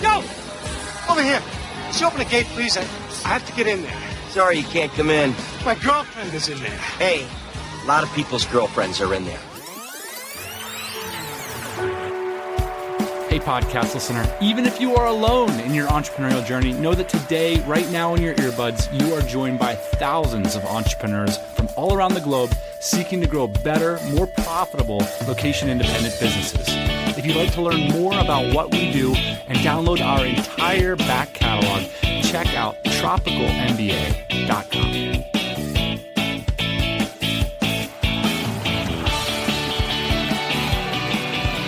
Yo! Over here. Just open the gate, please. I have to get in there. Sorry you can't come in. My girlfriend is in there. Hey, a lot of people's girlfriends are in there. Hey, podcast listener, even if you are alone in your entrepreneurial journey, know that today, right now in your earbuds, you are joined by thousands of entrepreneurs from all around the globe seeking to grow better, more profitable location-independent businesses. If you'd like to learn more about what we do and download our entire back catalog, check out tropicalmba.com.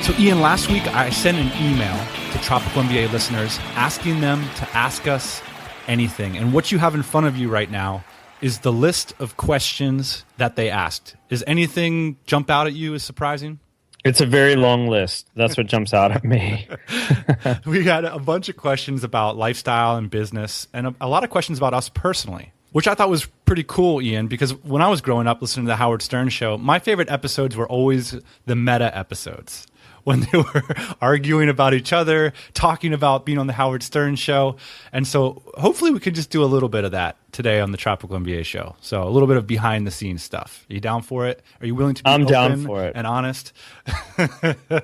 So Ian, last week I sent an email to Tropical MBA listeners asking them to ask us anything. And what you have in front of you right now is the list of questions that they asked. Is anything jump out at you as surprising? It's a very long list. That's what jumps out at me. We had a bunch of questions about lifestyle and business and a lot of questions about us personally, which I thought was pretty cool, Ian, because when I was growing up listening to the Howard Stern show, my favorite episodes were always the meta episodes, when they were arguing about each other, talking about being on the Howard Stern show. And so hopefully we could just do a little bit of that today on the Tropical MBA show. So a little bit of behind the scenes stuff. Are you down for it? Are you willing to be I'm open down for it. And honest?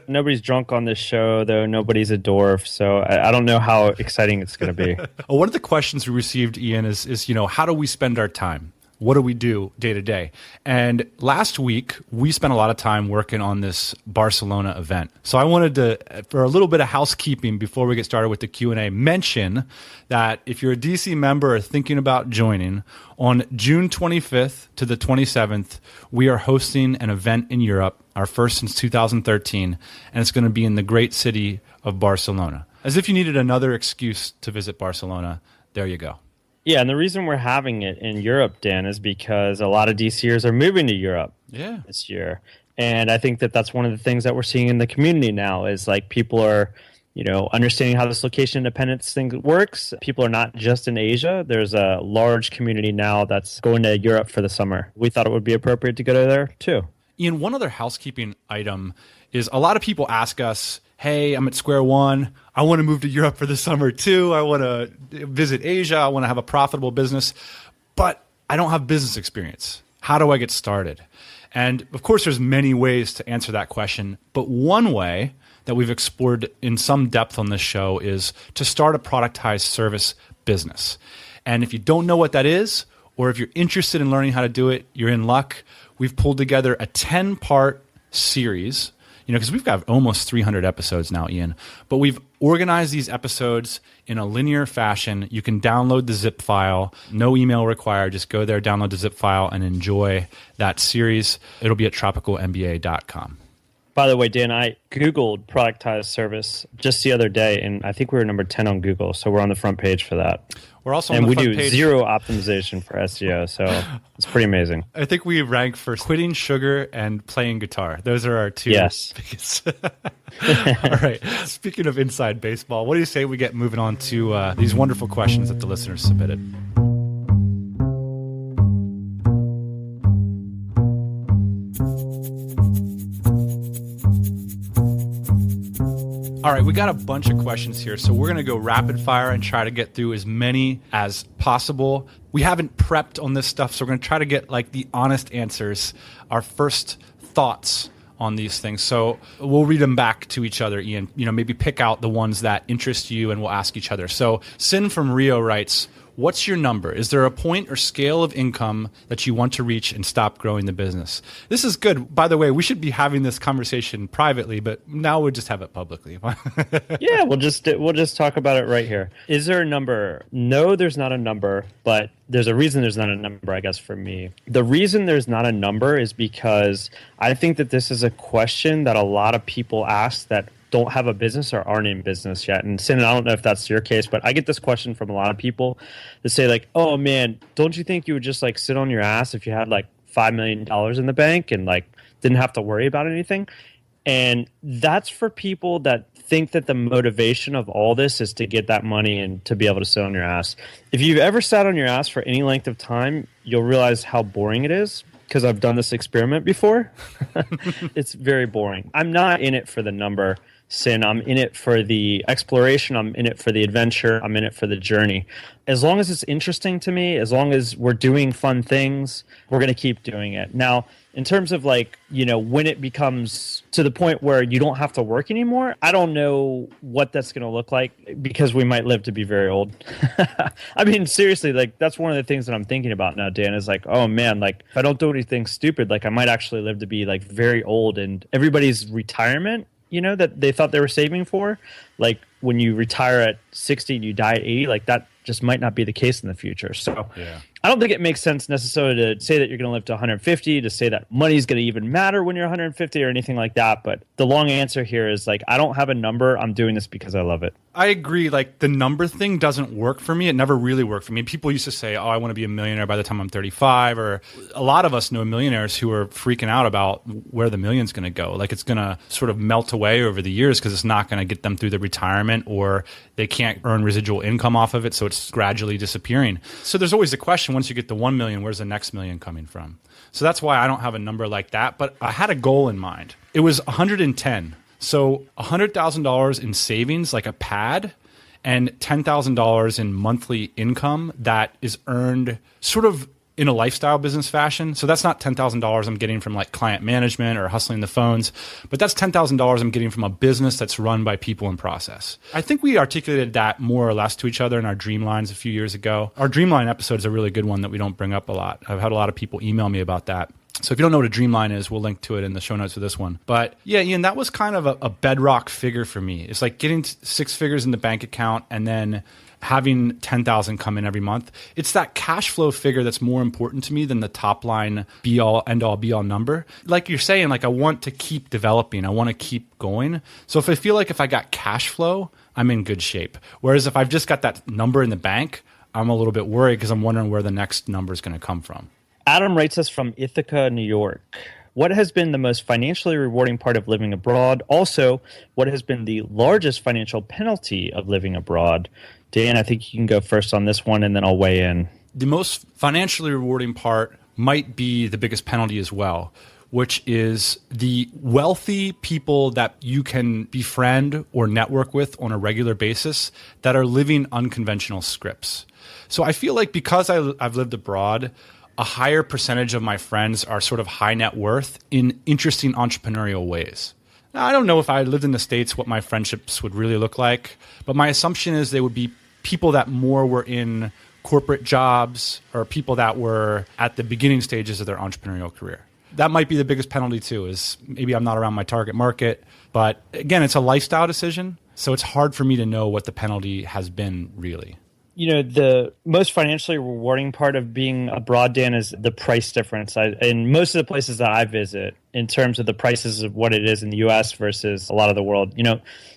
Nobody's drunk on this show, though. Nobody's a dwarf. So I don't know how exciting it's going to be. One of the questions we received, Ian, is how do we spend our time? What do we do day to day? And last week, we spent a lot of time working on this Barcelona event. So I wanted to, for a little bit of housekeeping before we get started with the Q&A, mention that if you're a DC member or thinking about joining, on June 25th to the 27th, we are hosting an event in Europe, our first since 2013, and it's going to be in the great city of Barcelona. As if you needed another excuse to visit Barcelona, there you go. Yeah, and the reason we're having it in Europe, Dan, is because a lot of DCers are moving to Europe this year. And I think that that's one of the things that we're seeing in the community now is like people are, understanding how this location independence thing works. People are not just in Asia. There's a large community now that's going to Europe for the summer. We thought it would be appropriate to go to there too. Ian, one other housekeeping item is a lot of people ask us, hey, I'm at square one. I want to move to Europe for the summer too. I want to visit Asia. I want to have a profitable business, but I don't have business experience. How do I get started? And of course, there's many ways to answer that question. But one way that we've explored in some depth on this show is to start a productized service business. And if you don't know what that is, or if you're interested in learning how to do it, you're in luck. We've pulled together a 10-part series, because we've got almost 300 episodes now, Ian. But we've organized these episodes in a linear fashion. You can download the zip file. No email required. Just go there, download the zip file, and enjoy that series. It'll be at tropicalmba.com. By the way, Dan, I Googled productized service just the other day, and I think we were number 10 on Google, so we're on the front page for that. We're also on the front page. And we do zero optimization for SEO, so it's pretty amazing. I think we rank for quitting sugar and playing guitar. Those are our two biggest. All right. Speaking of inside baseball, what do you say we get moving on to these wonderful questions that the listeners submitted? All right, we got a bunch of questions here, so we're going to go rapid fire and try to get through as many as possible. We haven't prepped on this stuff, so we're going to try to get the honest answers, our first thoughts on these things. So we'll read them back to each other, Ian. Maybe pick out the ones that interest you, and we'll ask each other. So Sin from Rio writes, what's your number? Is there a point or scale of income that you want to reach and stop growing the business? This is good. By the way, we should be having this conversation privately, but now we'll just have it publicly. Yeah, we'll just talk about it right here. Is there a number? No, there's not a number, but there's a reason there's not a number, I guess, for me. The reason there's not a number is because I think that this is a question that a lot of people ask that don't have a business or aren't in business yet. And Sin, I don't know if that's your case, but I get this question from a lot of people that say oh man, don't you think you would just sit on your ass if you had $5 million in the bank and didn't have to worry about anything? And that's for people that think that the motivation of all this is to get that money and to be able to sit on your ass. If you've ever sat on your ass for any length of time, you'll realize how boring it is, because I've done this experiment before. It's very boring. I'm not in it for the number. sin. I'm in it for the exploration. I'm in it for the adventure. I'm in it for the journey. As long as it's interesting to me, as long as we're doing fun things, we're going to keep doing it. Now, in terms of like, when it becomes to the point where you don't have to work anymore, I don't know what that's going to look like because we might live to be very old. I mean, seriously, like that's one of the things that I'm thinking about now, Dan, is like, oh man, like if I don't do anything stupid, like I might actually live to be like very old, and everybody's retirement, that they thought they were saving for, like when you retire at 60 and you die at 80, like that just might not be the case in the future. So Yeah. I don't think it makes sense necessarily to say that you're going to live to 150, to say that money is going to even matter when you're 150 or anything like that. But the long answer here is like, I don't have a number. I'm doing this because I love it. I agree. Like the number thing doesn't work for me. It never really worked for me. People used to say, oh, I want to be a millionaire by the time I'm 35. Or a lot of us know millionaires who are freaking out about where the million's going to go. Like it's going to sort of melt away over the years because it's not going to get them through the retirement, or they can't earn residual income off of it. So it's gradually disappearing. So there's always the question, once you get to 1 million, where's the next million coming from? So that's why I don't have a number like that. But I had a goal in mind. It was 110. So $100,000 in savings, like a pad, and $10,000 in monthly income that is earned sort of in a lifestyle business fashion. So that's not $10,000 I'm getting from like client management or hustling the phones, but that's $10,000 I'm getting from a business that's run by people and process. I think we articulated that more or less to each other in our Dreamlines a few years ago. Our Dreamline episode is a really good one that we don't bring up a lot. I've had a lot of people email me about that. So if you don't know what a Dreamline is, we'll link to it in the show notes for this one. But yeah, Ian, that was kind of a bedrock figure for me. It's like getting 6 figures in the bank account and then having 10,000 come in every month. It's that cash flow figure that's more important to me than the top line be all end all be all number. Like you're saying, like I want to keep developing. I want to keep going. So if I feel like if I got cash flow, I'm in good shape. Whereas if I've just got that number in the bank, I'm a little bit worried because I'm wondering where the next number is going to come from. Adam writes us from Ithaca, New York. What has been the most financially rewarding part of living abroad? Also, what has been the largest financial penalty of living abroad? Dan, I think you can go first on this one, and then I'll weigh in. The most financially rewarding part might be the biggest penalty as well, which is the wealthy people that you can befriend or network with on a regular basis that are living unconventional scripts. So I feel like because I've lived abroad, a higher percentage of my friends are sort of high net worth in interesting entrepreneurial ways. Now, I don't know if I lived in the States what my friendships would really look like, but my assumption is they would be people that more were in corporate jobs or people that were at the beginning stages of their entrepreneurial career. That might be the biggest penalty too, is maybe I'm not around my target market. But again, it's a lifestyle decision, so it's hard for me to know what the penalty has been really. The most financially rewarding part of being abroad, Dan, is the price difference. In most of the places that I visit, in terms of the prices of what it is in the U.S. versus a lot of the world,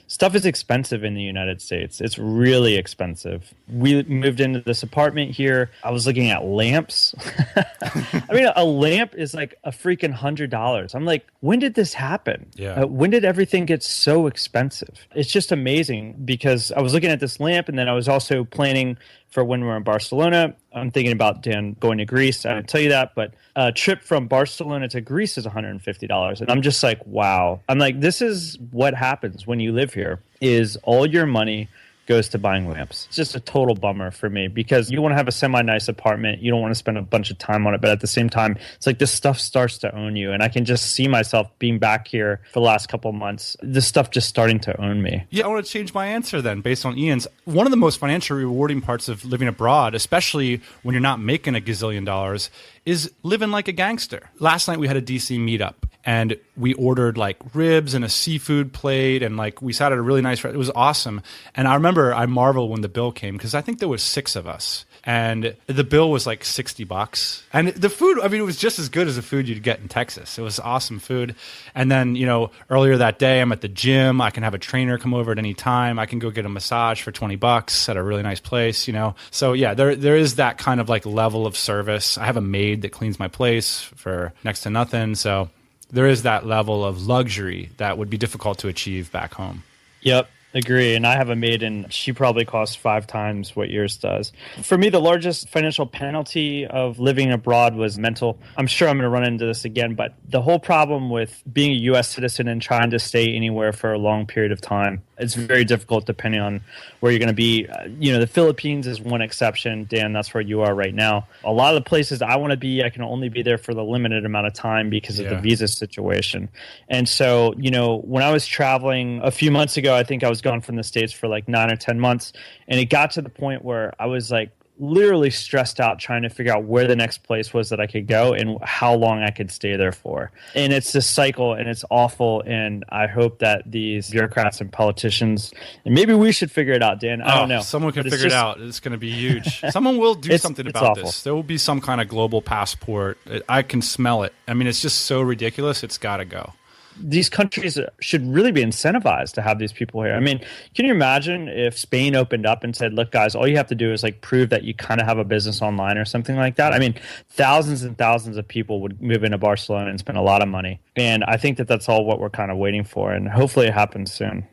stuff is expensive in the United States. It's really expensive. We moved into this apartment here. I was looking at lamps. I mean, a lamp is like a freaking $100. I'm like, when did this happen? Yeah. When did everything get so expensive? It's just amazing because I was looking at this lamp, and then I was also planning for when we're in Barcelona. I'm thinking about, Dan, going to Greece. I didn't tell you that, but a trip from Barcelona to Greece is $150. And I'm just like, wow. I'm like, this is what happens when you live here, is all your money goes to buying lamps. It's just a total bummer for me because you want to have a semi-nice apartment. You don't want to spend a bunch of time on it. But at the same time, it's like this stuff starts to own you. And I can just see myself being back here for the last couple of months, this stuff just starting to own me. Yeah, I want to change my answer then based on Ian's. One of the most financially rewarding parts of living abroad, especially when you're not making a gazillion dollars, is living like a gangster. Last night we had a DC meetup and we ordered like ribs and a seafood plate and like we sat at a really nice restaurant. It was awesome. And I remember I marveled when the bill came because I think there was 6 of us. And the bill was like $60. And the food, I mean, it was just as good as the food you'd get in Texas. It was awesome food. And then, earlier that day, I'm at the gym. I can have a trainer come over at any time. I can go get a massage for $20 at a really nice place, So yeah, there is that kind of like level of service. I have a maid that cleans my place for next to nothing. So there is that level of luxury that would be difficult to achieve back home. Yep. Agree. And I have a maid, and she probably costs 5 times what yours does. For me, the largest financial penalty of living abroad was mental. I'm sure I'm going to run into this again, but the whole problem with being a U.S. citizen and trying to stay anywhere for a long period of time, it's very difficult depending on where you're going to be. The Philippines is one exception. Dan, that's where you are right now. A lot of the places I want to be, I can only be there for the limited amount of time because of the visa situation. And so, when I was traveling a few months ago, I think I was gone from the States for like 9 or 10 months. And it got to the point where I was like literally stressed out trying to figure out where the next place was that I could go and how long I could stay there for. And it's this cycle, and it's awful. And I hope that these bureaucrats and politicians, and maybe we should figure it out, Dan. I don't know. Someone can figure it out. It's going to be huge. Someone will do something about this. There will be some kind of global passport. I can smell it. I mean, it's just so ridiculous. It's got to go. These countries should really be incentivized to have these people here. I mean, can you imagine if Spain opened up and said, look, guys, all you have to do is like prove that you kind of have a business online or something like that? I mean, thousands and thousands of people would move into Barcelona and spend a lot of money. And I think that that's all what we're kind of waiting for. And hopefully it happens soon.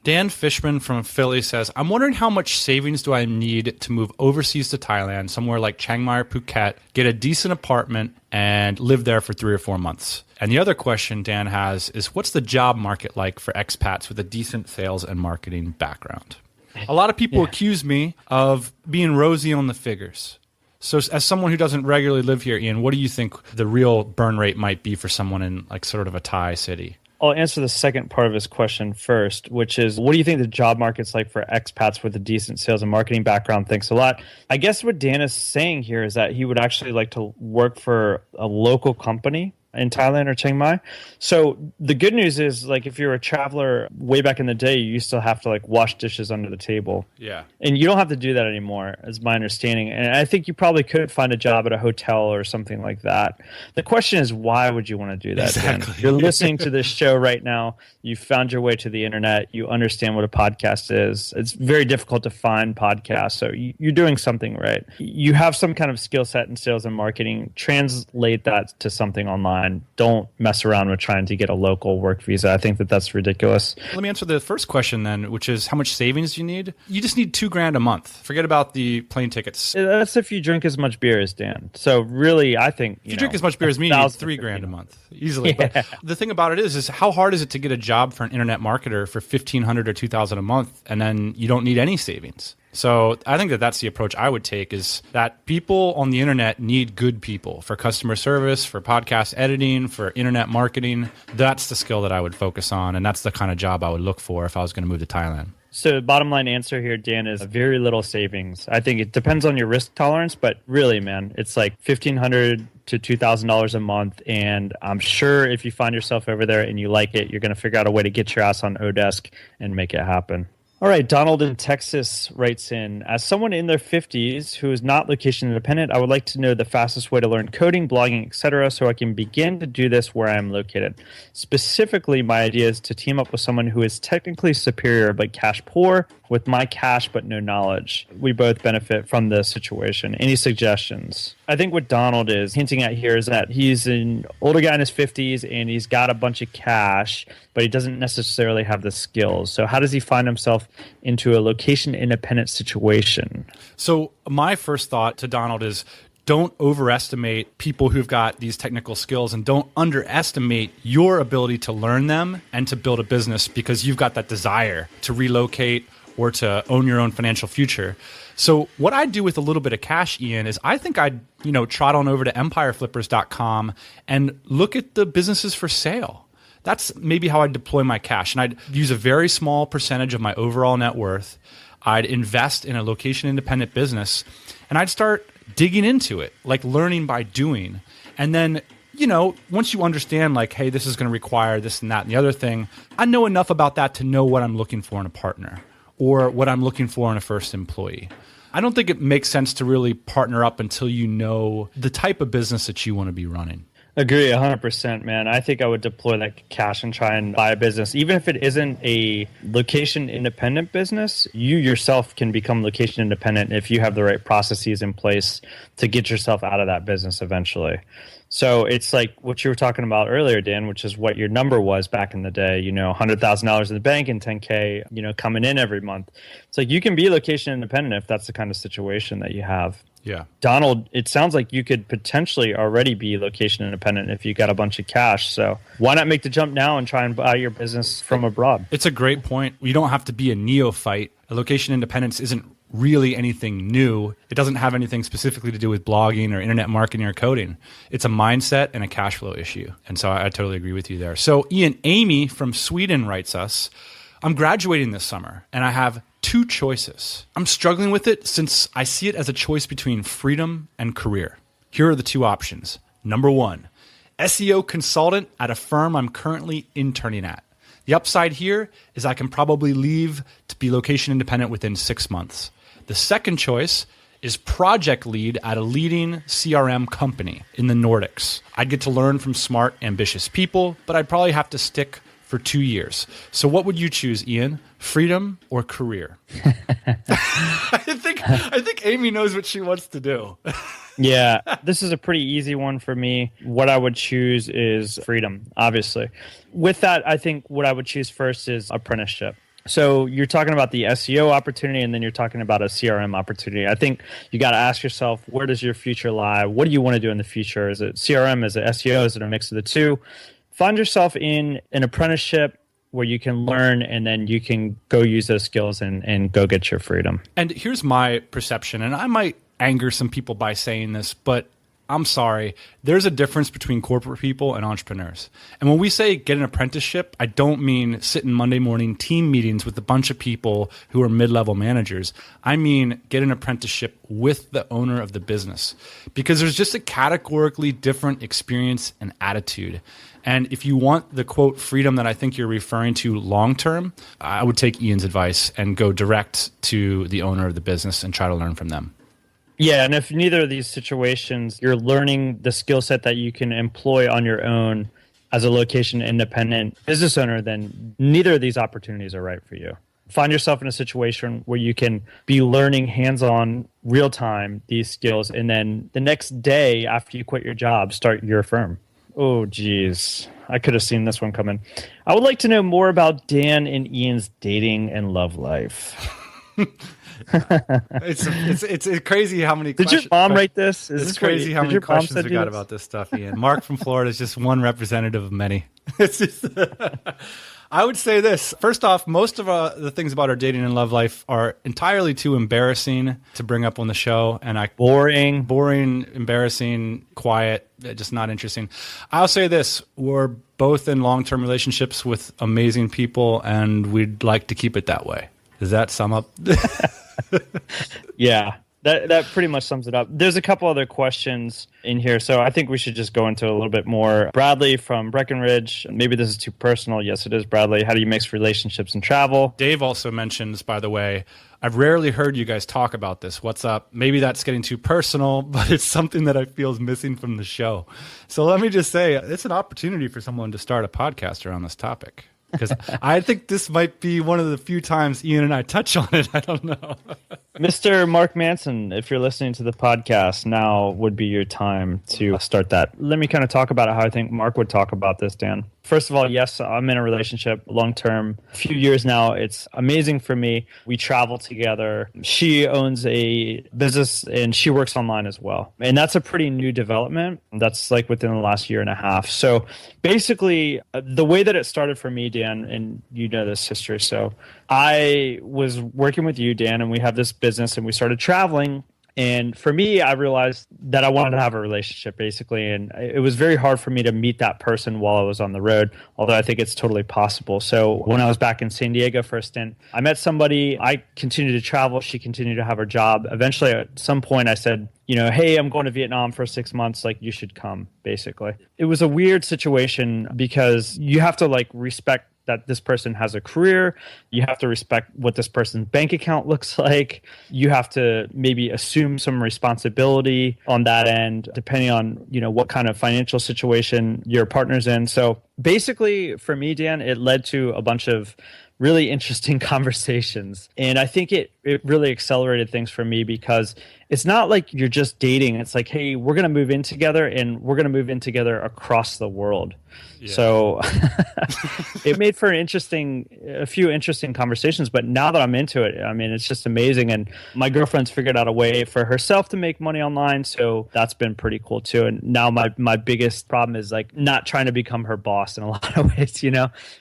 Dan Fishman from Philly says, I'm wondering how much savings do I need to move overseas to Thailand, somewhere like Chiang Mai or Phuket, get a decent apartment, and live there for 3 or 4 months? And the other question Dan has is, what's the job market like for expats with a decent sales and marketing background? A lot of people accuse me of being rosy on the figures. So as someone who doesn't regularly live here, Ian, what do you think the real burn rate might be for someone in like sort of a Thai city? I'll answer the second part of his question first, which is, what do you think the job market's like for expats with a decent sales and marketing background? Thanks a lot. I guess what Dan is saying here is that he would actually like to work for a local company in Thailand or Chiang Mai. So the good news is, like, if you're a traveler way back in the day, you used to have to like wash dishes under the table. Yeah. And you don't have to do that anymore, is my understanding. And I think you probably could find a job at a hotel or something like that. The question is, why would you want to do that? Exactly. You're listening to this show right now. You found your way to the internet. You understand what a podcast is. It's very difficult to find podcasts. So you're doing something right. You have some kind of skill set in sales and marketing. Translate that to something online. Don't mess around with trying to get a local work visa. I think that that's ridiculous. Let me answer the first question then, which is, how much savings do you need? You just need $2,000 a month. Forget about the plane tickets. That's if you drink as much beer as Dan. So really, I think if you drink as much beer as me, you need $3,000 a month easily. Yeah. But the thing about it is how hard is it to get a job for an internet marketer for $1,500 or $2,000 a month, and then you don't need any savings? So I think that that's the approach I would take, is that people on the internet need good people for customer service, for podcast editing, for internet marketing. That's the skill that I would focus on, and that's the kind of job I would look for if I was going to move to Thailand. So bottom line answer here, Dan, is very little savings. I think it depends on your risk tolerance, but really, man, it's like $1,500 to $2,000 a month. And I'm sure if you find yourself over there and you like it, you're going to figure out a way to get your ass on Odesk and make it happen. All right, Donald in Texas writes in, as someone in their 50s who is not location independent, I would like to know the fastest way to learn coding, blogging, etc., so I can begin to do this where I am located. Specifically, my idea is to team up with someone who is technically superior but cash poor, with my cash but no knowledge. We both benefit from the situation. Any suggestions? I think what Donald is hinting at here is that he's an older guy in his 50s and he's got a bunch of cash, but he doesn't necessarily have the skills. So how does he find himself into a location-independent situation? So my first thought to Donald is, don't overestimate people who've got these technical skills, and don't underestimate your ability to learn them and to build a business, because you've got that desire to relocate or to own your own financial future. So what I do with a little bit of cash, Ian, is I think I'd trot on over to empireflippers.com and look at the businesses for sale. That's maybe how I'd deploy my cash. And I'd use a very small percentage of my overall net worth. I'd invest in a location-independent business, and I'd start digging into it, like learning by doing. And then, once you understand, like, hey, this is going to require this and that and the other thing, I know enough about that to know what I'm looking for in a partner or what I'm looking for in a first employee. I don't think it makes sense to really partner up until you know the type of business that you want to be running. Agree 100%, man. I think I would deploy that cash and try and buy a business. Even if it isn't a location independent business, you yourself can become location independent if you have the right processes in place to get yourself out of that business eventually. So it's like what you were talking about earlier, Dan, which is what your number was back in the day, $100,000 in the bank and 10K, coming in every month. It's like you can be location independent if that's the kind of situation that you have. Yeah. Donald, it sounds like you could potentially already be location independent if you got a bunch of cash. So why not make the jump now and try and buy your business from abroad? It's a great point. You don't have to be a neophyte. A location independence isn't really anything new. It doesn't have anything specifically to do with blogging or internet marketing or coding. It's a mindset and a cash flow issue. And so I totally agree with you there. So Ian, Amy from Sweden writes us, I'm graduating this summer and I have two choices. I'm struggling with it since I see it as a choice between freedom and career. Here are the two options. Number one, SEO consultant at a firm I'm currently interning at. The upside here is I can probably leave to be location independent within 6 months. The second choice is project lead at a leading CRM company in the Nordics. I'd get to learn from smart, ambitious people, but I'd probably have to stick for 2 years. So what would you choose, Ian? Freedom or career? I think Amy knows what she wants to do. Yeah, this is a pretty easy one for me. What I would choose is freedom, obviously. With that, I think what I would choose first is apprenticeship. So you're talking about the SEO opportunity, and then you're talking about a CRM opportunity. I think you got to ask yourself, where does your future lie? What do you want to do in the future? Is it CRM? Is it SEO? Is it a mix of the two? Find yourself in an apprenticeship where you can learn, and then you can go use those skills and go get your freedom. And here's my perception, and I might anger some people by saying this, but I'm sorry. There's a difference between corporate people and entrepreneurs. And when we say get an apprenticeship, I don't mean sit in Monday morning team meetings with a bunch of people who are mid-level managers. I mean get an apprenticeship with the owner of the business, because there's just a categorically different experience and attitude. And if you want the quote freedom that I think you're referring to long term, I would take Ian's advice and go direct to the owner of the business and try to learn from them. Yeah, and if neither of these situations, you're learning the skill set that you can employ on your own as a location independent business owner, then neither of these opportunities are right for you. Find yourself in a situation where you can be learning hands-on, real-time these skills, and then the next day after you quit your job, start your firm. Oh, geez. I could have seen this one coming. I would like to know more about Dan and Ian's dating and love life. It's crazy how many questions. Did your mom write this? It's crazy how many questions we got about this stuff, Ian. Mark from Florida is just one representative of many. It's just, I would say this. First off, most of the things about our dating and love life are entirely too embarrassing to bring up on the show. And boring, embarrassing, quiet, just not interesting. I'll say this. We're both in long-term relationships with amazing people, and we'd like to keep it that way. Does that sum up? Yeah, that pretty much sums it up. There's a couple other questions in here, so I think we should just go into a little bit more. Bradley from Breckenridge. Maybe this is too personal. Yes, it is, Bradley. How do you mix relationships and travel? Dave also mentions, by the way, I've rarely heard you guys talk about this. What's up? Maybe that's getting too personal, but it's something that I feel is missing from the show. So let me just say, it's an opportunity for someone to start a podcast around this topic. Because I think this might be one of the few times Ian and I touch on it. I don't know. Mr. Mark Manson, if you're listening to the podcast, now would be your time to start that. Let me kind of talk about how I think Mark would talk about this, Dan. First of all, yes, I'm in a relationship long-term, a few years now. It's amazing for me. We travel together. She owns a business and she works online as well. And that's a pretty new development. That's like within the last year and a half. So basically, the way that it started for me, Dan, and you know this history. So I was working with you, Dan, and we have this business and we started traveling. And for me, I realized that I wanted to have a relationship, basically. And it was very hard for me to meet that person while I was on the road, although I think it's totally possible. So when I was back in San Diego for a stint, I met somebody. I continued to travel. She continued to have her job. Eventually, at some point, I said, hey, I'm going to Vietnam for 6 months. Like, you should come, basically. It was a weird situation because you have to, respect that this person has a career. You have to respect what this person's bank account looks like. You have to maybe assume some responsibility on that end, depending on, what kind of financial situation your partner's in. So basically, for me, Dan, it led to a bunch of really interesting conversations. And I think it really accelerated things for me because it's not like you're just dating. It's like, hey, we're going to move in together and we're going to move in together across the world. Yeah. So it made for a few interesting conversations. But now that I'm into it, I mean, it's just amazing. And my girlfriend's figured out a way for herself to make money online. So that's been pretty cool too. And now my biggest problem is like not trying to become her boss in a lot of ways,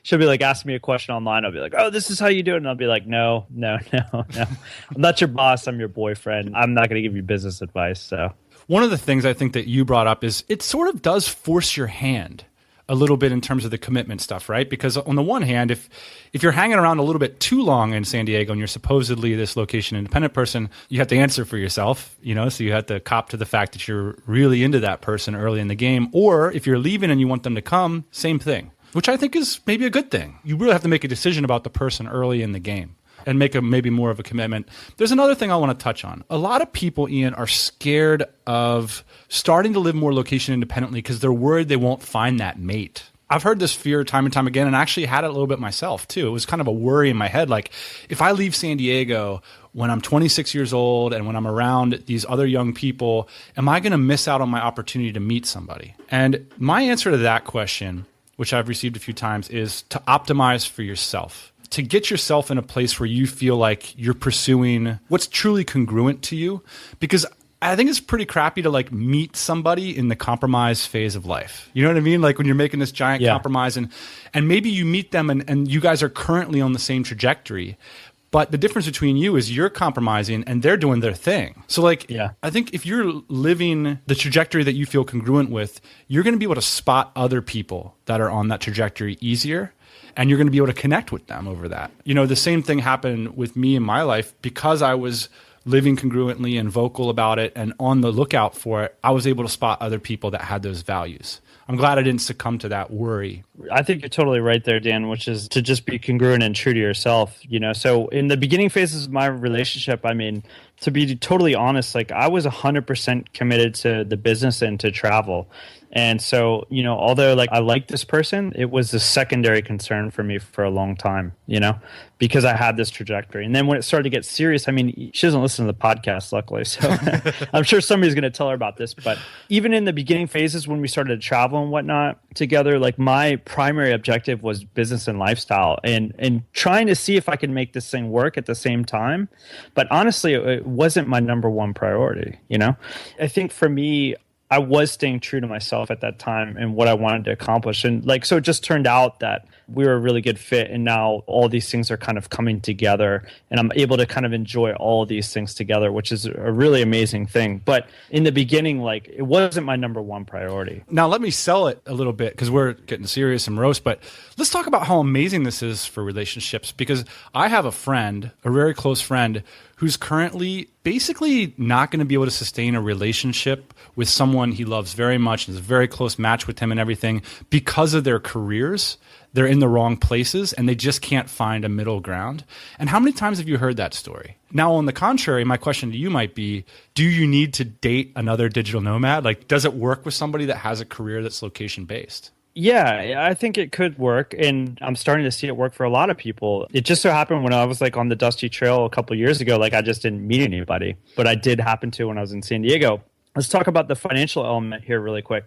She'll be like, ask me a question online. I'll be like, oh, this is how you do it. And I'll be like, no. I'm not your boss. I'm your boyfriend. I'm not going to give you business advice. So one of the things I think that you brought up is it sort of does force your hand a little bit in terms of the commitment stuff, right? Because on the one hand, if you're hanging around a little bit too long in San Diego and you're supposedly this location independent person, you have to answer for yourself, so you have to cop to the fact that you're really into that person early in the game. Or if you're leaving and you want them to come, same thing, which I think is maybe a good thing. You really have to make a decision about the person early in the game and make maybe more of a commitment. There's another thing I want to touch on. A lot of people, Ian, are scared of starting to live more location independently because they're worried they won't find that mate. I've heard this fear time and time again, and I actually had it a little bit myself too. It was kind of a worry in my head. Like, if I leave San Diego when I'm 26 years old and when I'm around these other young people, am I going to miss out on my opportunity to meet somebody? And my answer to that question, which I've received a few times, is to optimize for yourself. To get yourself in a place where you feel like you're pursuing what's truly congruent to you. Because I think it's pretty crappy to like meet somebody in the compromise phase of life. You know what I mean? Like when you're making this giant compromise and maybe you meet them and you guys are currently on the same trajectory. But the difference between you is you're compromising and they're doing their thing. So I think if you're living the trajectory that you feel congruent with, you're going to be able to spot other people that are on that trajectory easier. And you're going to be able to connect with them over that. The same thing happened with me in my life because I was living congruently and vocal about it and on the lookout for it. I was able to spot other people that had those values. I'm glad I didn't succumb to that worry. I think you're totally right there, Dan, which is to just be congruent and true to yourself. So in the beginning phases of my relationship, I mean, to be totally honest, like I was 100% committed to the business and to travel. And so, although like I liked this person, it was a secondary concern for me for a long time, because I had this trajectory. And then when it started to get serious, I mean, she doesn't listen to the podcast, luckily. So I'm sure somebody's going to tell her about this. But even in the beginning phases when we started to travel and whatnot together, like my primary objective was business and lifestyle and trying to see if I could make this thing work at the same time. But honestly, it wasn't my number one priority. I think for me, I was staying true to myself at that time and what I wanted to accomplish. And so it just turned out that we were a really good fit. And now all these things are kind of coming together and I'm able to kind of enjoy all of these things together, which is a really amazing thing. But in the beginning, like it wasn't my number one priority. Now let me sell it a little bit because we're getting serious and morose, but let's talk about how amazing this is for relationships, because I have a friend, a very close friend, who's currently basically not going to be able to sustain a relationship with someone he loves very much and is a very close match with him and everything because of their careers. They're in the wrong places and they just can't find a middle ground. And how many times have you heard that story? Now, on the contrary, my question to you might be, do you need to date another digital nomad? Like, does it work with somebody that has a career that's location-based? Yeah, I think it could work, and I'm starting to see it work for a lot of people. It just so happened when I was like on the Dusty Trail a couple of years ago, like I just didn't meet anybody, but I did happen to when I was in San Diego. Let's talk about the financial element here really quick.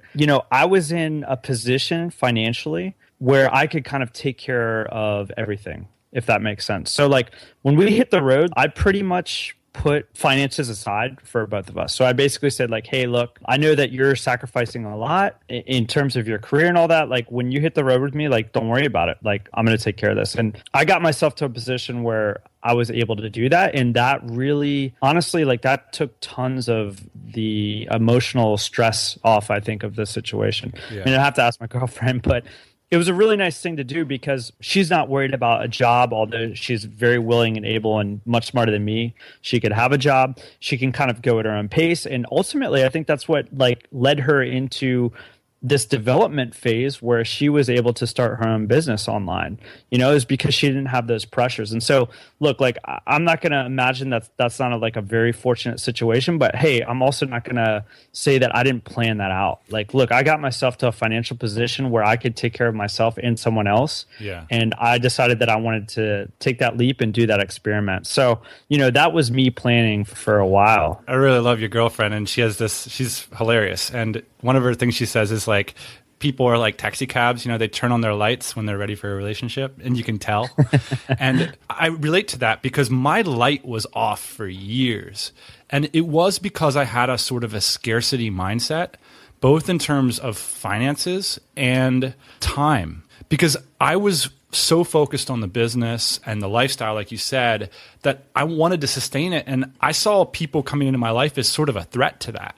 I was in a position financially where I could kind of take care of everything, if that makes sense. So like when we hit the road, I pretty much put finances aside for both of us. So I basically said like, hey, look, I know that you're sacrificing a lot in terms of your career and all that. Like when you hit the road with me, like, don't worry about it. Like I'm going to take care of this. And I got myself to a position where I was able to do that. And that really, honestly, like that took tons of the emotional stress off, I think, of the situation. Yeah. And I have to ask my girlfriend, but it was a really nice thing to do because she's not worried about a job, although she's very willing and able and much smarter than me. She could have a job. She can kind of go at her own pace. And ultimately, I think that's what like led her into this development phase where she was able to start her own business online, is because she didn't have those pressures. And so, look, like, I'm not going to imagine that's not like a very fortunate situation, but hey, I'm also not going to say that I didn't plan that out. Like, look, I got myself to a financial position where I could take care of myself and someone else. Yeah. And I decided that I wanted to take that leap and do that experiment. So, that was me planning for a while. I really love your girlfriend, and she's hilarious. And one of her things she says is like, people are like taxi cabs, they turn on their lights when they're ready for a relationship, and you can tell. And I relate to that because my light was off for years. And it was because I had a sort of a scarcity mindset, both in terms of finances and time. Because I was so focused on the business and the lifestyle, like you said, that I wanted to sustain it. And I saw people coming into my life as sort of a threat to that.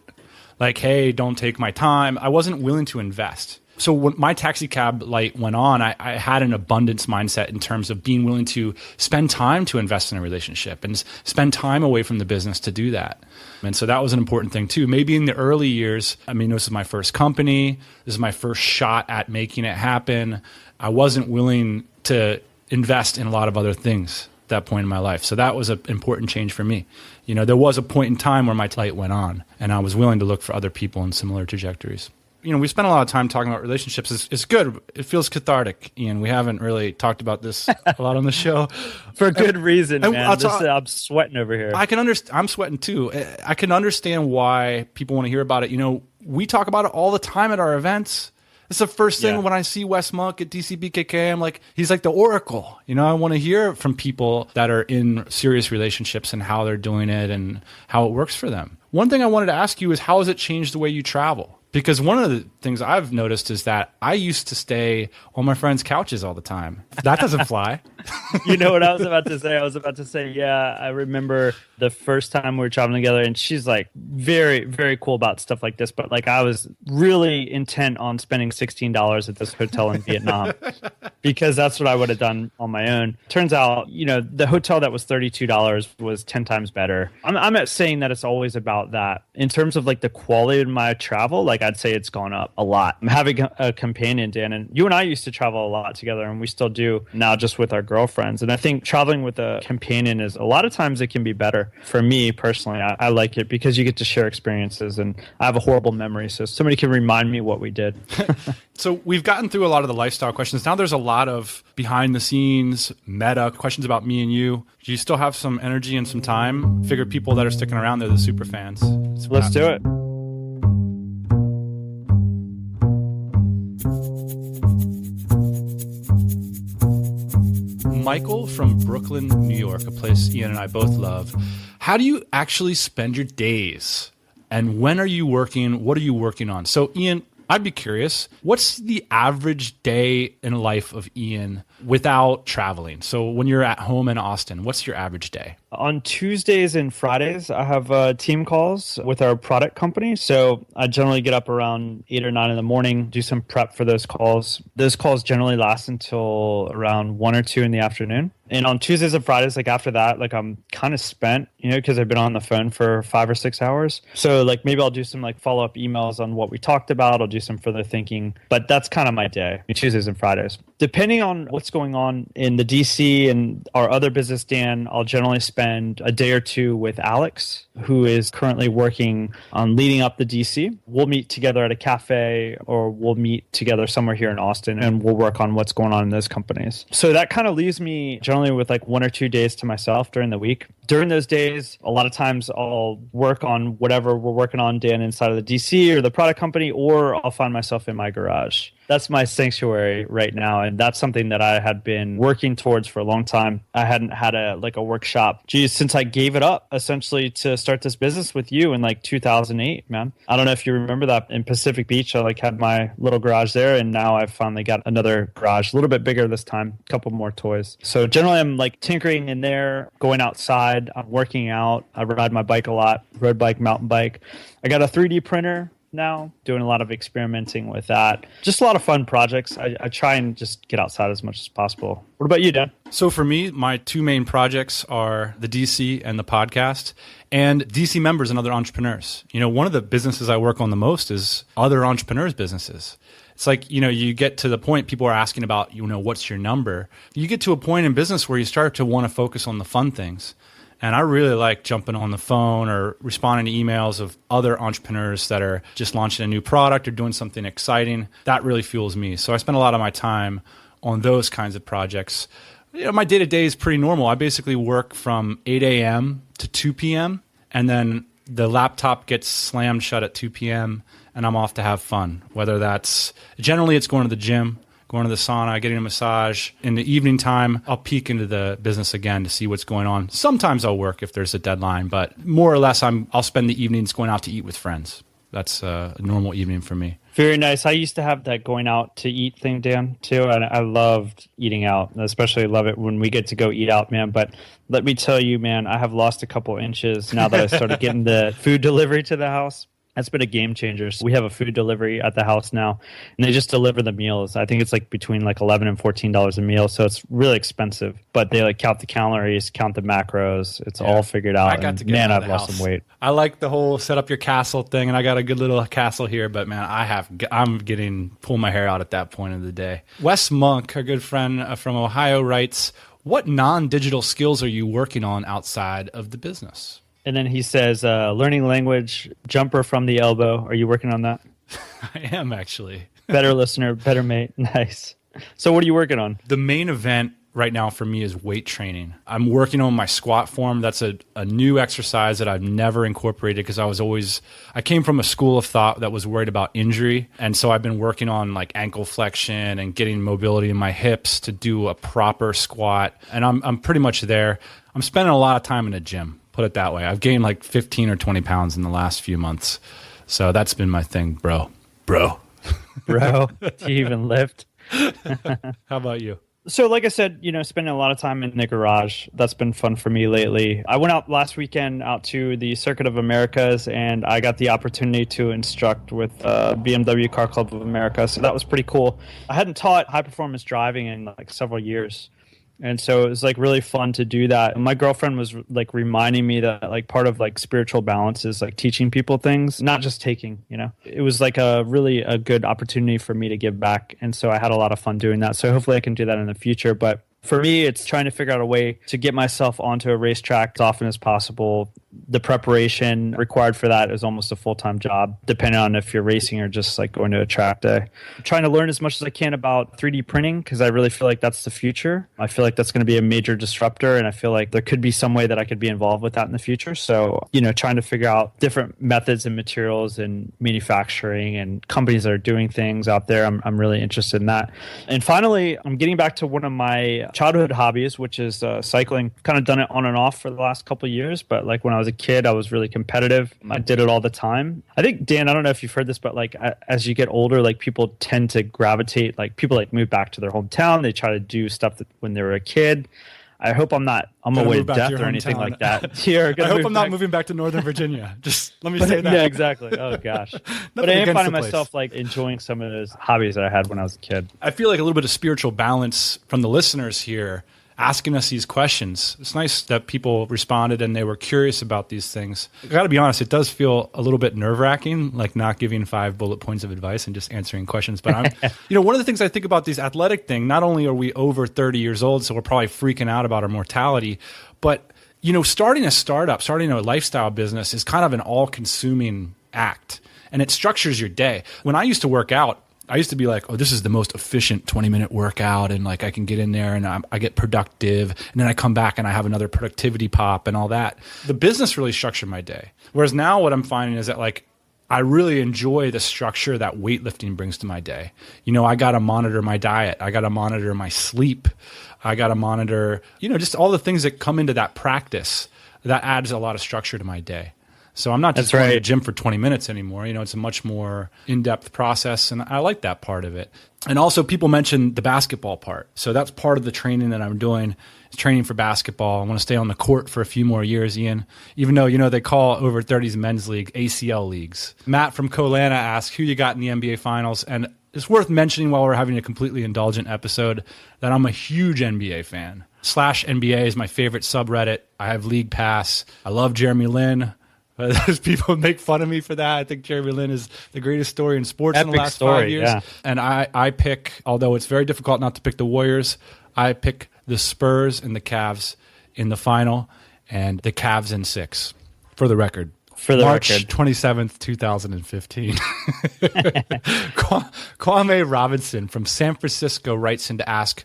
Like, hey, don't take my time. I wasn't willing to invest. So when my taxi cab light went on, I had an abundance mindset in terms of being willing to spend time to invest in a relationship and spend time away from the business to do that. And so that was an important thing too. Maybe in the early years, this is my first company. This is my first shot at making it happen. I wasn't willing to invest in a lot of other things at that point in my life. So that was an important change for me. There was a point in time where my light went on, and I was willing to look for other people in similar trajectories. We spent a lot of time talking about relationships. It's good. It feels cathartic, Ian. We haven't really talked about this a lot on the show. For good reason, man. I'm sweating over here. I can understand. I'm sweating too. I can understand why people want to hear about it. We talk about it all the time at our events. It's the first thing when I see Wes Monk at DCBKK, I'm like, he's like the oracle. I want to hear from people that are in serious relationships and how they're doing it and how it works for them. One thing I wanted to ask you is, how has it changed the way you travel? Because one of the things I've noticed is that I used to stay on my friends' couches all the time. That doesn't fly. You know what I was about to say? I was about to say, yeah, I remember the first time we were traveling together, and she's like very, very cool about stuff like this. But like, I was really intent on spending $16 at this hotel in Vietnam because that's what I would have done on my own. Turns out, the hotel that was $32 was 10 times better. I'm not saying that it's always about that. In terms of like the quality of my travel, like, I'd say it's gone up a lot. I'm having a companion, Dan, and you and I used to travel a lot together, and we still do now, just with our girlfriends. And I think traveling with a companion is, a lot of times, it can be better. For me personally, I like it because you get to share experiences, and I have a horrible memory, so somebody can remind me what we did. So we've gotten through a lot of the lifestyle questions. Now there's a lot of behind the scenes, meta questions about me and you. Do you still have some energy and some time? Figure people that are sticking around, they're the super fans. So let's do it. Michael from Brooklyn, New York, a place Ian and I both love. How do you actually spend your days? And when are you working? What are you working on? So, Ian, I'd be curious, what's the average day in life of Ian without traveling? So when you're at home in Austin, what's your average day? On Tuesdays and Fridays, I have team calls with our product company. So I generally get up around 8 or 9 in the morning, do some prep for those calls. Those calls generally last until around 1 or 2 in the afternoon. And on Tuesdays and Fridays, like after that, like I'm kind of spent, because I've been on the phone for 5 or 6 hours. So like maybe I'll do some like follow-up emails on what we talked about. I'll do some further thinking, but that's kind of my day, Tuesdays and Fridays. Depending on what's going on in the DC and our other business, Dan, I'll generally spend a day or two with Alex, who is currently working on leading up the DC. We'll meet together at a cafe, or we'll meet together somewhere here in Austin, and we'll work on what's going on in those companies. So that kind of leaves me generally with like 1 or 2 days to myself during the week. During those days, a lot of times I'll work on whatever we're working on, Dan, inside of the DC or the product company, or I'll find myself in my garage. That's my sanctuary right now, and that's something that I had been working towards for a long time. I hadn't had a workshop, since I gave it up essentially to start this business with you in like 2008, man. I don't know if you remember that in Pacific Beach. I had my little garage there, and now I've finally got another garage, a little bit bigger this time, a couple more toys. So generally I'm tinkering in there, going outside, I'm working out. I ride my bike a lot, road bike, mountain bike. I got a 3D printer now, doing a lot of experimenting with that. Just a lot of fun projects. I try and just get outside as much as possible. What about you, Dan? So for me, my two main projects are the DC and the podcast, and DC members and other entrepreneurs. One of the businesses I work on the most is other entrepreneurs' businesses. It's like, you get to the point people are asking about, what's your number? You get to a point in business where you start to want to focus on the fun things. And I really like jumping on the phone or responding to emails of other entrepreneurs that are just launching a new product or doing something exciting. That really fuels me. So I spend a lot of my time on those kinds of projects. My day-to-day is pretty normal. I basically work from 8 a.m. to 2 p.m. and then the laptop gets slammed shut at 2 p.m. and I'm off to have fun. Whether that's, generally it's going to the gym, going to the sauna, getting a massage. In the evening time, I'll peek into the business again to see what's going on. Sometimes I'll work if there's a deadline, but more or less I'll spend the evenings going out to eat with friends. That's a normal evening for me. Very nice. I used to have that going out to eat thing, Dan, too. And I loved eating out. I especially love it when we get to go eat out, man. But let me tell you, man, I have lost a couple inches now that I started getting the food delivery to the house. That's been a game changer. So we have a food delivery at the house now, and they just deliver the meals. I think it's like between like $11 and $14 a meal, so it's really expensive. But they like count the calories, count the macros. It's all figured out. I got to get out of I've the lost house. some weight. I like the whole set up your castle thing, and I got a good little castle here. But man, I'm pulling my hair out at that point of the day. Wes Monk, a good friend from Ohio, writes, "What non-digital skills are you working on outside of the business?" And then he says, learning language, jumper from the elbow. Are you working on that? I am, actually. Better listener, better mate. Nice. So what are you working on? The main event right now for me is weight training. I'm working on my squat form. That's a new exercise that I've never incorporated because I came from a school of thought that was worried about injury. And so I've been working on like ankle flexion and getting mobility in my hips to do a proper squat. And I'm pretty much there. I'm spending a lot of time in the gym. Put it that way. I've gained like 15 or 20 pounds in the last few months. So that's been my thing, bro. Bro, do you even lift? How about you? So like I said, spending a lot of time in the garage. That's been fun for me lately. I went out last weekend out to the Circuit of Americas, and I got the opportunity to instruct with BMW Car Club of America. So that was pretty cool. I hadn't taught high performance driving in like several years. And so it was like really fun to do that. And my girlfriend was like reminding me that like part of like spiritual balance is like teaching people things, not just taking, It was like a good opportunity for me to give back. And so I had a lot of fun doing that. So hopefully I can do that in the future. But for me, it's trying to figure out a way to get myself onto a racetrack as often as possible. The preparation required for that is almost a full-time job, depending on if you're racing or just like going to a track day. I'm trying to learn as much as I can about 3D printing because I really feel like that's the future. I feel like that's going to be a major disruptor, and I feel like there could be some way that I could be involved with that in the future. So, trying to figure out different methods and materials and manufacturing and companies that are doing things out there. I'm really interested in that. And finally, I'm getting back to one of my childhood hobbies, which is cycling. Kind of done it on and off for the last couple of years, but like when I was a kid, I was really competitive. I did it all the time. I think, Dan, I don't know if you've heard this, but like as you get older, like people tend to gravitate, like people like move back to their hometown. They try to do stuff that when they were a kid. I hope I'm not on my way to death or anything like that. I hope I'm not moving back to Northern Virginia. Just let me say that. Yeah, exactly. Oh, gosh. But I am finding myself like enjoying some of those hobbies that I had when I was a kid. I feel like a little bit of spiritual balance from the listeners here asking us these questions. It's nice that people responded and they were curious about these things. I got to be honest, it does feel a little bit nerve-wracking, like not giving 5 bullet points of advice and just answering questions. But I'm, one of the things I think about these athletic thing, not only are we over 30 years old, so we're probably freaking out about our mortality, but starting a startup, starting a lifestyle business is kind of an all-consuming act, and it structures your day. When I used to work out, I used to be like, oh, this is the most efficient 20-minute workout, and like I can get in there and I get productive, and then I come back and I have another productivity pop and all that. The business really structured my day. Whereas now what I'm finding is that like I really enjoy the structure that weightlifting brings to my day. I got to monitor my diet. I got to monitor my sleep. I got to monitor, just all the things that come into that practice that adds a lot of structure to my day. So I'm not just That's going to the right. gym for 20 minutes anymore. It's a much more in-depth process, and I like that part of it. And also, people mention the basketball part. So that's part of the training that I'm doing, is training for basketball. I want to stay on the court for a few more years, Ian, even though, they call over 30s men's league ACL leagues. Matt from Colana asked who you got in the NBA Finals, and it's worth mentioning while we're having a completely indulgent episode that I'm a huge NBA fan. /NBA is my favorite subreddit. I have League Pass. I love Jeremy Lin. There's people who make fun of me for that. I think Jeremy Lin is the greatest story in sports in the last 5 years. Yeah. And I pick, although it's very difficult not to pick the Warriors, I pick the Spurs and the Cavs in the final, and the Cavs in 6, for the record. For the March record. 27th, 2015. Kwame Robinson from San Francisco writes in to ask,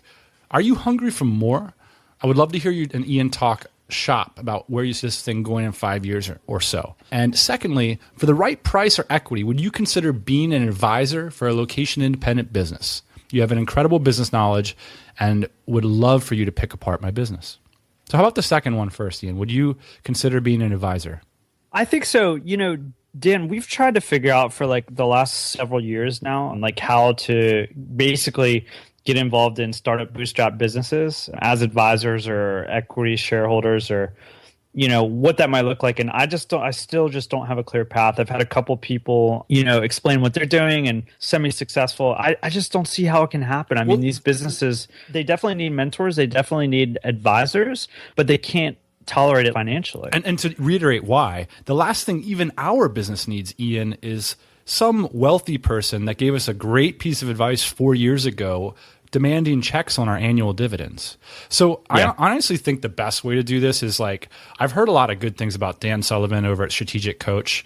are you hungry for more? I would love to hear you and Ian talk shop about where you see this thing going in 5 years or so. And secondly, for the right price or equity, would you consider being an advisor for a location-independent business? You have an incredible business knowledge and would love for you to pick apart my business. So how about the second one first, Ian? Would you consider being an advisor? I think so. Dan, we've tried to figure out for like the last several years now on like how to basically get involved in startup bootstrap businesses as advisors or equity shareholders, or what that might look like. And I still just don't have a clear path. I've had a couple people explain what they're doing and semi-successful. I just don't see how it can happen. I mean, these businesses, they definitely need mentors, they definitely need advisors, but they can't tolerate it financially. And to reiterate why, the last thing even our business needs, Ian, is some wealthy person that gave us a great piece of advice 4 years ago demanding checks on our annual dividends. So Yeah. I honestly think the best way to do this is I've heard a lot of good things about Dan Sullivan over at Strategic Coach.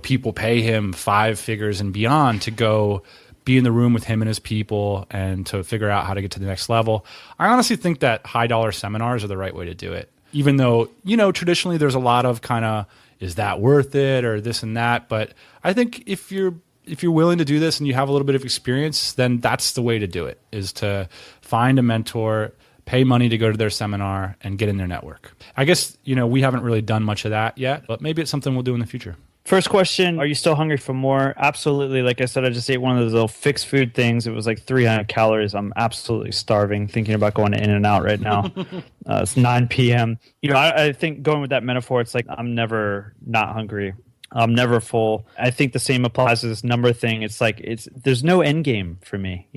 People pay him 5 figures and beyond to go be in the room with him and his people and to figure out how to get to the next level. I honestly think that high dollar seminars are the right way to do it. Even though, traditionally there's a lot of kind of, is that worth it or this and that? But I think if you're willing to do this and you have a little bit of experience, then that's the way to do it, is to find a mentor, pay money to go to their seminar, and get in their network. I guess, we haven't really done much of that yet, but maybe it's something we'll do in the future. First question, are you still hungry for more? Absolutely. Like I said, I just ate one of those little fixed food things. It was like 300 calories. I'm absolutely starving, thinking about going to In-N-Out right now. It's 9 p.m. I think going with that metaphor, it's like I'm never not hungry. I'm never full. I think the same applies to this number thing. It's like there's no end game for me,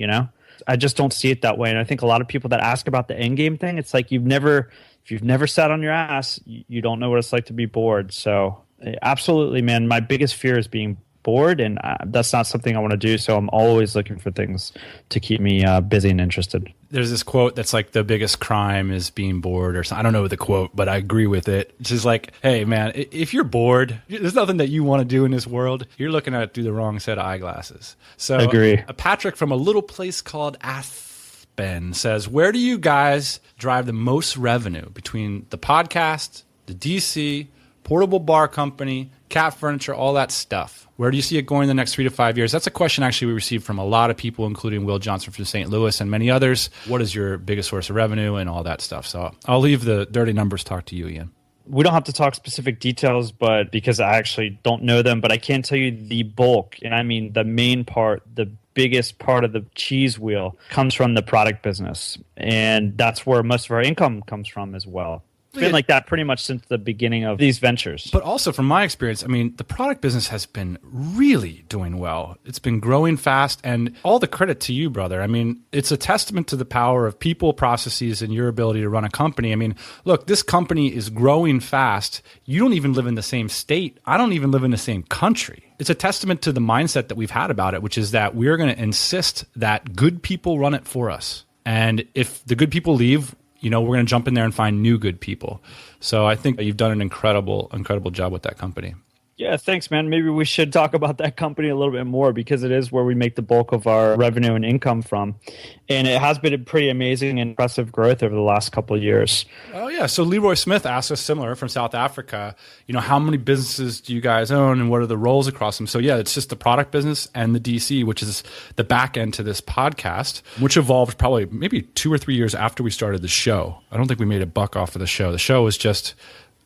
I just don't see it that way. And I think a lot of people that ask about the end game thing, it's like if you've never sat on your ass, you don't know what it's like to be bored. So absolutely, man. My biggest fear is being bored, and that's not something I want to do. So I'm always looking for things to keep me busy and interested. There's this quote that's like, the biggest crime is being bored, or something. I don't know the quote, but I agree with it. It's just like, hey, man, if you're bored, there's nothing that you want to do in this world. You're looking at it through the wrong set of eyeglasses. So Agree. Patrick from a little place called Aspen says, where do you guys drive the most revenue between the podcast, the DC, portable bar company, cat furniture, all that stuff? Where do you see it going in the next 3 to 5 years? That's a question actually we received from a lot of people, including Will Johnson from St. Louis and many others. What is your biggest source of revenue and all that stuff? So I'll leave the dirty numbers talk to you, Ian. We don't have to talk specific details, but because I actually don't know them, but I can tell you the bulk, and I mean the main part, the biggest part of the cheese wheel comes from the product business. And that's where most of our income comes from as well. It's been like that pretty much since the beginning of these ventures. But also from my experience, I mean, the product business has been really doing well. It's been growing fast, and all the credit to you, brother. I mean, it's a testament to the power of people, processes, and your ability to run a company. I mean, look, this company is growing fast. You don't even live in the same state. I don't even live in the same country. It's a testament to the mindset that we've had about it, which is that we're going to insist that good people run it for us. And if the good people leave, we're going to jump in there and find new good people. So I think you've done an incredible job with that company. Yeah, thanks, man. Maybe we should talk about that company a little bit more, because it is where we make the bulk of our revenue and income from. And it has been a pretty amazing and impressive growth over the last couple of years. Oh, yeah. So Leroy Smith asked us similar from South Africa, how many businesses do you guys own and what are the roles across them? So, yeah, it's just the product business and the DC, which is the back end to this podcast, which evolved probably maybe 2 or 3 years after we started the show. I don't think we made a buck off of the show. The show was just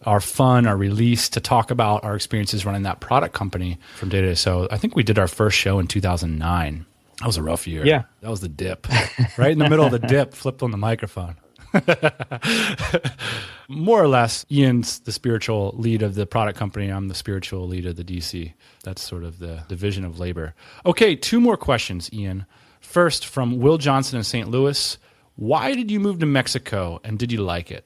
our fun, our release to talk about our experiences running that product company from day to day. So I think we did our first show in 2009. That was a rough year. Yeah. That was the dip. Right in the middle of the dip, flipped on the microphone. More or less, Ian's the spiritual lead of the product company. I'm the spiritual lead of the DC. That's sort of the division of labor. Okay, 2 more questions, Ian. First, from Will Johnson in St. Louis. Why did you move to Mexico, and did you like it?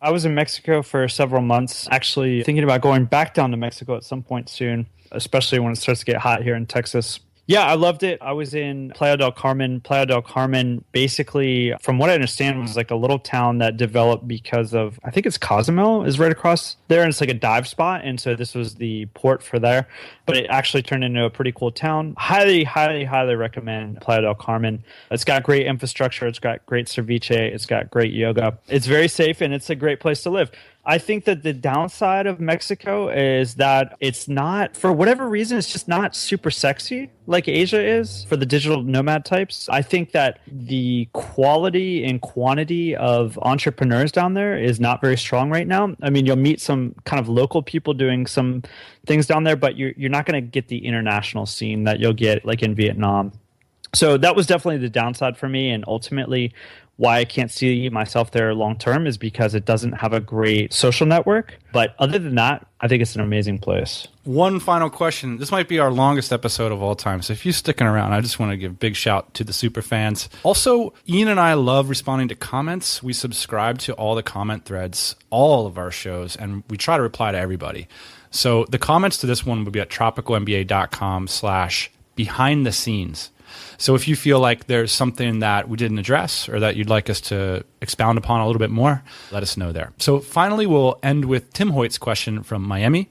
I was in Mexico for several months, actually thinking about going back down to Mexico at some point soon, especially when it starts to get hot here in Texas. Yeah, I loved it. I was in Playa del Carmen. Playa del Carmen, basically, from what I understand, was like a little town that developed because of, I think it's Cozumel is right across there, and it's like a dive spot. And so this was the port for there. But it actually turned into a pretty cool town. Highly, highly, highly recommend Playa del Carmen. It's got great infrastructure. It's got great ceviche. It's got great yoga. It's very safe, and it's a great place to live. I think that the downside of Mexico is that it's not, for whatever reason, it's just not super sexy like Asia is for the digital nomad types. I think that the quality and quantity of entrepreneurs down there is not very strong right now. I mean, you'll meet some kind of local people doing some things down there, but you're not going to get the international scene that you'll get like in Vietnam. So that was definitely the downside for me, and ultimately why I can't see myself there long term is because it doesn't have a great social network. But other than that, I think it's an amazing place. One final question. This might be our longest episode of all time. So if you're sticking around, I just want to give a big shout to the super fans. Also, Ian and I love responding to comments. We subscribe to all the comment threads, all of our shows, and we try to reply to everybody. So the comments to this one would be at tropicalmba.com/behind the scenes. So if you feel like there's something that we didn't address or that you'd like us to expound upon a little bit more, let us know there. So finally, we'll end with Tim Hoyt's question from Miami.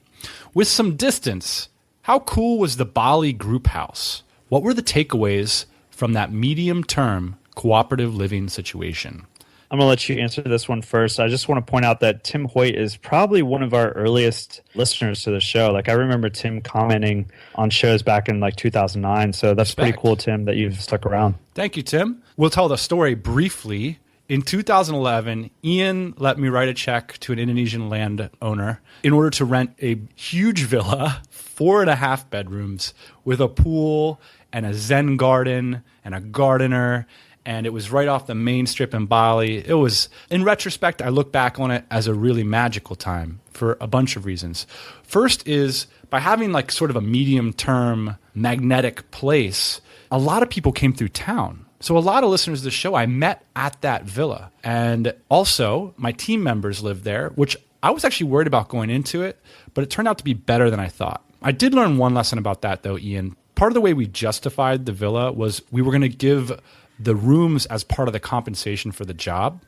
With some distance, how cool was the Bali group house? What were the takeaways from that medium-term cooperative living situation? I'm going to let you answer this one first. I just want to point out that Tim Hoyt is probably one of our earliest listeners to the show. Like, I remember Tim commenting on shows back in like 2009. So that's Respect. pretty cool, Tim, that you've stuck around. Thank you, Tim. We'll tell the story briefly. In 2011, Ian let me write a check to an Indonesian landowner in order to rent a huge villa, 4.5 bedrooms, with a pool and a Zen garden and a gardener. And it was right off the main strip in Bali. It was, in retrospect, I look back on it as a really magical time for a bunch of reasons. First is by having like sort of a medium-term magnetic place, a lot of people came through town. So a lot of listeners to the show I met at that villa. And also, my team members lived there, which I was actually worried about going into it, but it turned out to be better than I thought. I did learn one lesson about that, though, Ian. Part of the way we justified the villa was we were going to give the rooms as part of the compensation for the job.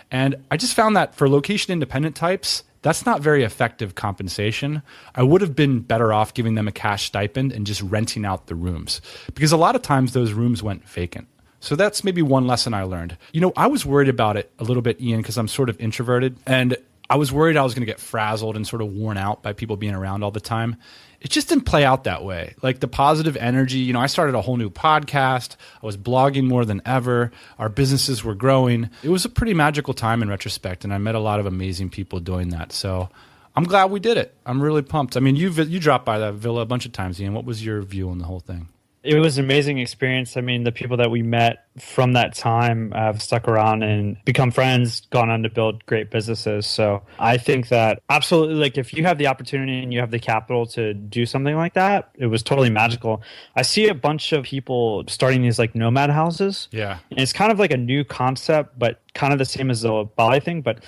And I just found that for location independent types, that's not very effective compensation. I would have been better off giving them a cash stipend and just renting out the rooms, because a lot of times those rooms went vacant. So that's maybe one lesson I learned. You know, I was worried about it a little bit, Ian, because I'm sort of introverted, and I was worried I was going to get frazzled and sort of worn out by people being around all the time. It just didn't play out that way. Like the positive energy, you know, I started a whole new podcast. I was blogging more than ever. Our businesses were growing. It was a pretty magical time in retrospect, and I met a lot of amazing people doing that. So I'm glad we did it. I'm really pumped. I mean, you dropped by that villa a bunch of times, Ian. What was your view on the whole thing? It was an amazing experience. I mean, the people that we met from that time have stuck around and become friends, gone on to build great businesses. So I think that absolutely, like if you have the opportunity and you have the capital to do something like that, it was totally magical. I see a bunch of people starting these like nomad houses. Yeah. And it's kind of like a new concept, but kind of the same as the Bali thing. But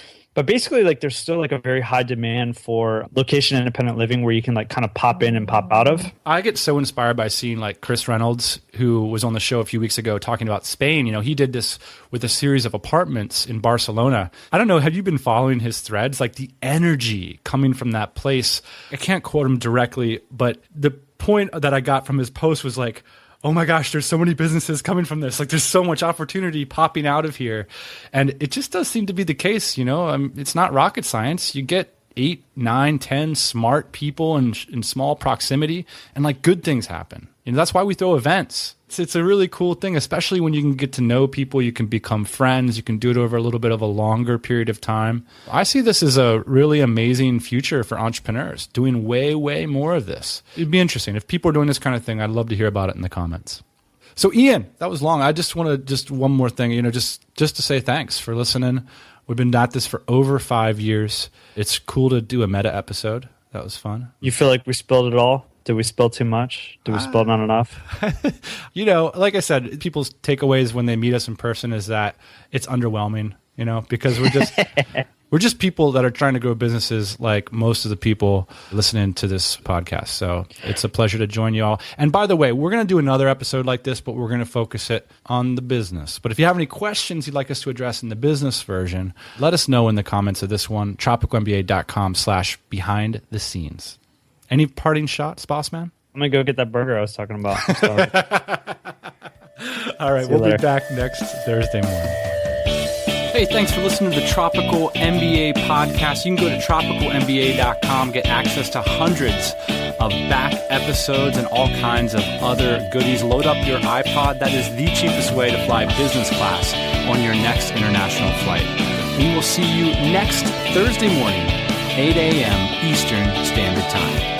basically, like there's still like a very high demand for location independent living where you can like kind of pop in and pop out of. I get so inspired by seeing like Chris Reynolds, who was on the show a few weeks ago talking about Spain. You know, he did this with a series of apartments in Barcelona. I don't know, have you been following his threads? Like the energy coming from that place. I can't quote him directly, but the point that I got from his post was like, oh my gosh, there's so many businesses coming from this. Like there's so much opportunity popping out of here. And it just does seem to be the case, you know. It's not rocket science. You get 8, 9, 10 smart people in small proximity and like good things happen. You know, that's why we throw events. It's a really cool thing, especially when you can get to know people, you can become friends, you can do it over a little bit of a longer period of time. I see this as a really amazing future for entrepreneurs, doing way, way more of this. It'd be interesting. If people are doing this kind of thing, I'd love to hear about it in the comments. So Ian, that was long. I just want to, one more thing, just to say thanks for listening. We've been at this for over 5 years. It's cool to do a meta episode. That was fun. You feel like we spilled it all? Did we spill too much? Did we spill not enough? Like I said, people's takeaways when they meet us in person is that it's underwhelming, because we're just people that are trying to grow businesses like most of the people listening to this podcast. So it's a pleasure to join you all. And by the way, we're going to do another episode like this, but we're going to focus it on the business. But if you have any questions you'd like us to address in the business version, let us know in the comments of this one, tropicalmba.com/behind-the-scenes. Any parting shots, boss man? I'm going to go get that burger I was talking about. Sorry. All right, we'll be back next Thursday morning. Hey, thanks for listening to the Tropical MBA podcast. You can go to tropicalmba.com, get access to hundreds of back episodes and all kinds of other goodies. Load up your iPod. That is the cheapest way to fly business class on your next international flight. We will see you next Thursday morning, 8 a.m. Eastern Standard Time.